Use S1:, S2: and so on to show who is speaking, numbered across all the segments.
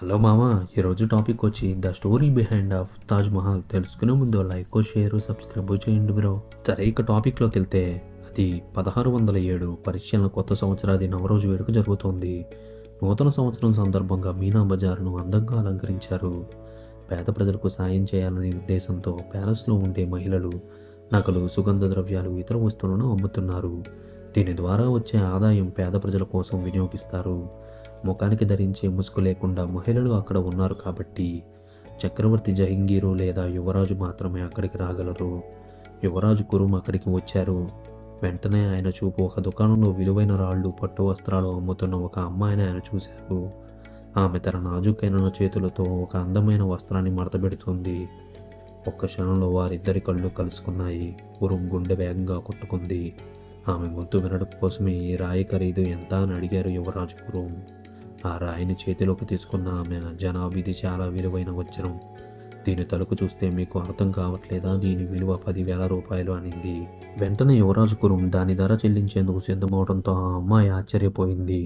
S1: Hello మామ, ఈరోజు topic వచ్చి the story behind of Taj Mahal. తెలుసుకునే ముందు లైక్ షేర్ సబ్స్క్రైబ్ చేయండి బ్రో. సరే, ఇక టాపిక్లోకి వెళ్తే అది 1607 పరిశీలన కొత్త సంవత్సరాది నవరోజు వేడుక జరుగుతోంది. నూతన సంవత్సరం సందర్భంగా మీనా బజార్ను అందంగా అలంకరించారు. పేద ప్రజలకు సాయం చేయాలనే ఉద్దేశంతో ప్యాలెస్లో ఉండే మహిళలు నగలు, సుగంధ ద్రవ్యాలు, ఇతర వస్తువులను అమ్ముతున్నారు. దీని ద్వారా వచ్చే ఆదాయం పేద ప్రజల కోసం వినియోగిస్తారు. ముఖానికి ధరించే ముసుగు లేకుండా మహిళలు అక్కడ ఉన్నారు కాబట్టి చక్రవర్తి జహంగీరు లేదా యువరాజు మాత్రమే అక్కడికి రాగలరు. యువరాజు కురుమ్ అక్కడికి వచ్చారు. వెంటనే ఆయన చూపు ఒక దుకాణంలో విలువైన రాళ్ళు, పట్టు వస్త్రాలు అమ్ముతున్న ఒక అమ్మాయిని ఆయన చూశారు. ఆమె తన నాజుకైన చేతులతో ఒక అందమైన వస్త్రాన్ని మడతబెడుతుంది. ఒక్క క్షణంలో వారిద్దరి కళ్ళు కలుసుకున్నాయి. కురుమ్ గుండె వేగంగా కొట్టుకుంది. ఆమె ముద్దు వినడం కోసమే ఈ రాయి ఖరీదు ఎంత అని అడిగారు యువరాజు కురుమ్. ఆ రాయిని చేతిలోకి తీసుకున్న ఆమె, జనాబ్, ఇది చాలా విలువైన వజ్రం. దీని తలుపు చూస్తే మీకు అర్థం కావట్లేదా? దీని విలువ 10,000 రూపాయలు అనింది. వెంటనే యువరాజు కురుమ్ దాని ధర చెల్లించేందుకు సిద్ధమవడంతో ఆ అమ్మాయి ఆశ్చర్యపోయింది.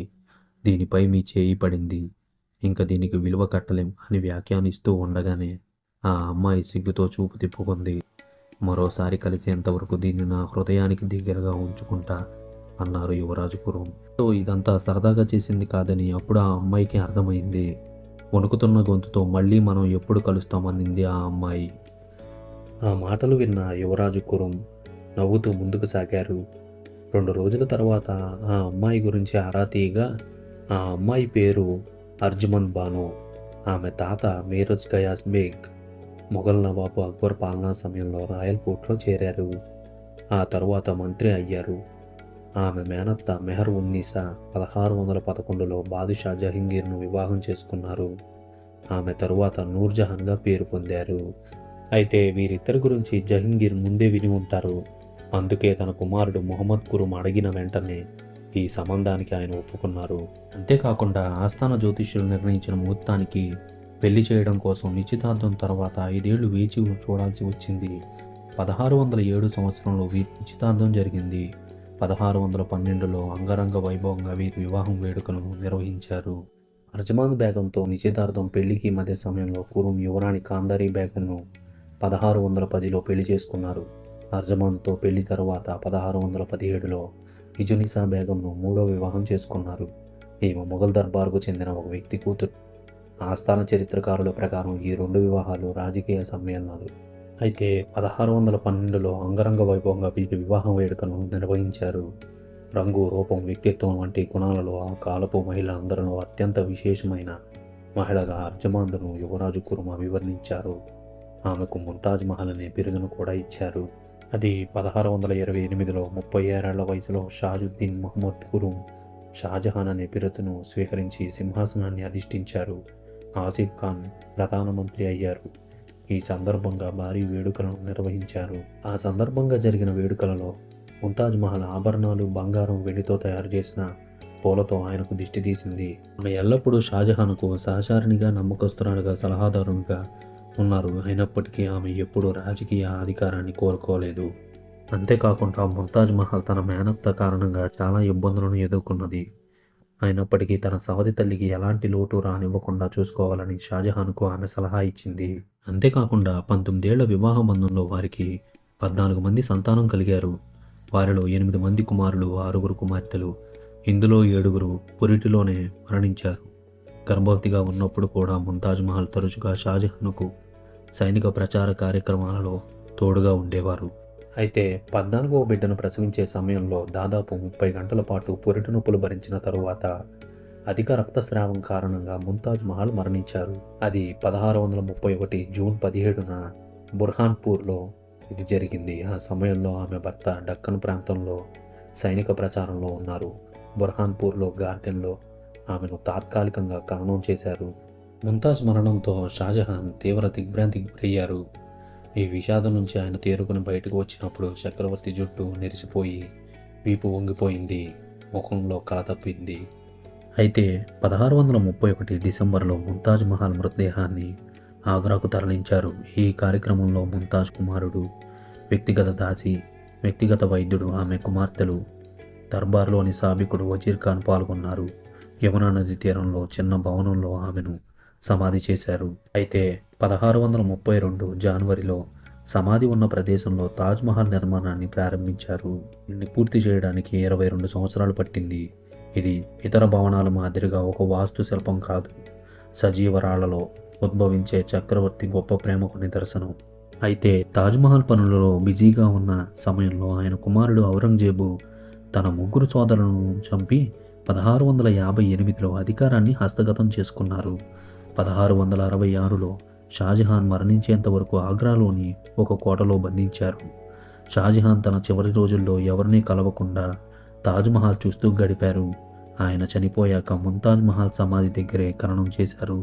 S1: దీనిపై మీ చేయి పడింది, ఇంకా దీనికి విలువ కట్టలేం అని వ్యాఖ్యానిస్తూ ఉండగానే ఆ అమ్మాయి సిగ్గుతో చూపు తిప్పుకుంది. మరోసారి కలిసేంతవరకు దీన్ని నా హృదయానికి దగ్గరగా ఉంచుకుంటా అన్నారు యువరాజు కురుమ్. ఇదంతా సరదాగా చేసింది కాదని అప్పుడు ఆ అమ్మాయికి అర్థమైంది. వణుకుతున్న గొంతుతో మళ్ళీ మనం ఎప్పుడు కలుస్తామనింది ఆ అమ్మాయి. ఆ మాటలు విన్న యువరాజు కురుమ్ నవ్వుతూ ముందుకు సాగారు. 2 రోజుల తర్వాత ఆ అమ్మాయి గురించి ఆరా తీయగా ఆ అమ్మాయి పేరు అర్జుమన్ బాను. ఆమె తాత మీరజ్ గయాస్ బేగ్ మొఘల్ నవాబు అక్బర్ పాలనా సమయంలో రాయల్ కోర్టులో చేరారు. ఆ తరువాత మంత్రి అయ్యారు. ఆమె మేనత్త మెహర్ ఉన్నీసా 1611లో బాదుషా జహంగీర్ను వివాహం చేసుకున్నారు. ఆమె తరువాత నూర్జహాన్గా పేరు పొందారు. అయితే వీరిద్దరి గురించి జహంగీర్ ముందే విని ఉంటారు. అందుకే తన కుమారుడు మొహమ్మద్ కురుమ్ అడిగిన వెంటనే ఈ సంబంధానికి ఆయన ఒప్పుకున్నారు. అంతేకాకుండా ఆస్థాన జ్యోతిష్యులు నిర్ణయించిన ముహూర్తానికి పెళ్లి చేయడం కోసం నిశ్చితార్థం తర్వాత 5 ఏళ్లు వేచి చూడాల్సి వచ్చింది. 1607 సంవత్సరంలో వీరి నిశ్చితార్థం జరిగింది. 1612లో అంగరంగ వైభవంగా వీరి వివాహం వేడుకను నిర్వహించారు. అర్జమాన్ బేగంతో నిశ్చితార్థం, పెళ్లికి మధ్య సమయంలో కురుమ్ యువరాణి కాందారీ బేగంను 1610లో పెళ్లి చేసుకున్నారు. అర్జమాన్తో పెళ్లి తర్వాత 1617లో ఇజునిసా బేగంను 3వ వివాహం చేసుకున్నారు. ఈమె మొఘల్ దర్బార్కు చెందిన ఒక వ్యక్తి కూతురు. ఆస్థాన చరిత్రకారుల ప్రకారం ఈ 2 వివాహాలు రాజకీయ సమ్మేళనాలు. అయితే 1612లో అంగరంగ వైభవంగా వీరి వివాహ వేడుకను నిర్వహించారు. రంగు, రూపం, వ్యక్తిత్వం వంటి గుణాలలో ఆ కాలపు మహిళ అందరిలో అత్యంత విశేషమైన మహిళగా అర్జమాంద్ను యువరాజు కురుమ్ అభివర్ణించారు. ఆమెకు ముంతాజ్ మహల్ అనే బిరుదును కూడా ఇచ్చారు. అది 1628లో 36 ఏళ్ల వయసులో షాజుద్దీన్ మహమ్మద్ కురుమ్ షాజహాన్ అనే బిరుదును స్వీకరించి సింహాసనాన్ని అధిష్ఠించారు. ఆసిఫ్ ఖాన్ ప్రధానమంత్రి అయ్యారు. ఈ సందర్భంగా భారీ వేడుకలను నిర్వహించారు. ఆ సందర్భంగా జరిగిన వేడుకలలో ముంతాజ్ మహల్ ఆభరణాలు, బంగారం, వెండితో తయారు చేసిన పూలతో ఆయనకు దిష్టి తీసింది. ఆమె ఎల్లప్పుడూ షాజహాన్కు సహచారినిగా, నమ్మకస్తురాలుగా, సలహాదారునిగా ఉన్నారు. అయినప్పటికీ ఆమె ఎప్పుడూ రాజకీయ అధికారాన్ని కోరుకోలేదు. అంతేకాకుండా ముంతాజ్ మహల్ తన మేనత్త కారణంగా చాలా ఇబ్బందులను ఎదుర్కొన్నది. అయినప్పటికీ తన సవతి తల్లికి ఎలాంటి లోటు రానివ్వకుండా చూసుకోవాలని షాజహాన్కు ఆమె సలహా ఇచ్చింది. అంతేకాకుండా 19 ఏళ్ల వివాహ బంధంలో వారికి 14 మంది సంతానం కలిగారు. వారిలో 8 మంది కుమారులు, 6 కుమార్తెలు. ఇందులో 7 పురిటిలోనే మరణించారు. గర్భవతిగా ఉన్నప్పుడు కూడా ముంతాజ్ మహల్ తరచుగా షాజహాన్కు సైనిక ప్రచార కార్యక్రమాలలో తోడుగా ఉండేవారు. అయితే 14వ బిడ్డను ప్రసవించే సమయంలో దాదాపు 30 గంటల పాటు పురిటి నొప్పులు భరించిన తరువాత అధిక రక్తస్రావం కారణంగా ముంతాజ్ మహల్ మరణించారు. అది 1631 జూన్ 17న బుర్హాన్పూర్లో ఇది జరిగింది. ఆ సమయంలో ఆమె భర్త డక్కన్ ప్రాంతంలో సైనిక ప్రచారంలో ఉన్నారు. బుర్హాన్పూర్లో గార్డెన్లో ఆమెను తాత్కాలికంగా ఖననం చేశారు. ముంతాజ్ మరణంతో షాజహాన్ తీవ్ర దిగ్భ్రాంతికి గురయ్యారు. ఈ విషాదం నుంచి ఆయన తేరుకుని బయటకు వచ్చినప్పుడు చక్రవర్తి జుట్టు నెరిసిపోయి వీపు వంగిపోయింది, ముఖంలో కళ తప్పింది. అయితే 1631 డిసెంబర్లో ముంతాజ్ మహల్ మృతదేహాన్ని ఆగ్రాకు తరలించారు. ఈ కార్యక్రమంలో ముంతాజ్ కుమారుడు, వ్యక్తిగత దాసి, వ్యక్తిగత వైద్యుడు, ఆమె కుమార్తెలు, దర్బార్లోని సాబికుడు వజీర్ ఖాన్ పాల్గొన్నారు. యమునా నది తీరంలో చిన్న భవనంలో ఆమెను సమాధి చేశారు. అయితే 1632 జనవరిలో సమాధి ఉన్న ప్రదేశంలో తాజ్‌మహల్ నిర్మాణాన్ని ప్రారంభించారు. దీన్ని పూర్తి చేయడానికి 22 సంవత్సరాలు పట్టింది. ఇది ఇతర భవనాల మాదిరిగా ఒక వాస్తు శిల్పం కాదు, సజీవ రాళ్లలో ఉద్భవించే చక్రవర్తి గొప్ప ప్రేమకు నిదర్శనం. అయితే తాజ్‌మహల్ పనులలో బిజీగా ఉన్న సమయంలో ఆయన కుమారుడు ఔరంగజేబు తన ముగ్గురు సోదరులను చంపి 1658లో అధికారాన్ని హస్తగతం చేసుకున్నారు. 1666లో షాజహాన్ మరణించేంత వరకు ఆగ్రాలోని ఒక కోటలో బంధించారు. షాజహాన్ తన చివరి రోజుల్లో ఎవరినీ కలవకుండా తాజ్‌మహల్ చూస్తూ గడిపారు. ఆయన చనిపోయాక ముంతాజ్ మహల్ సమాధి దగ్గరే ఖననం చేశారు.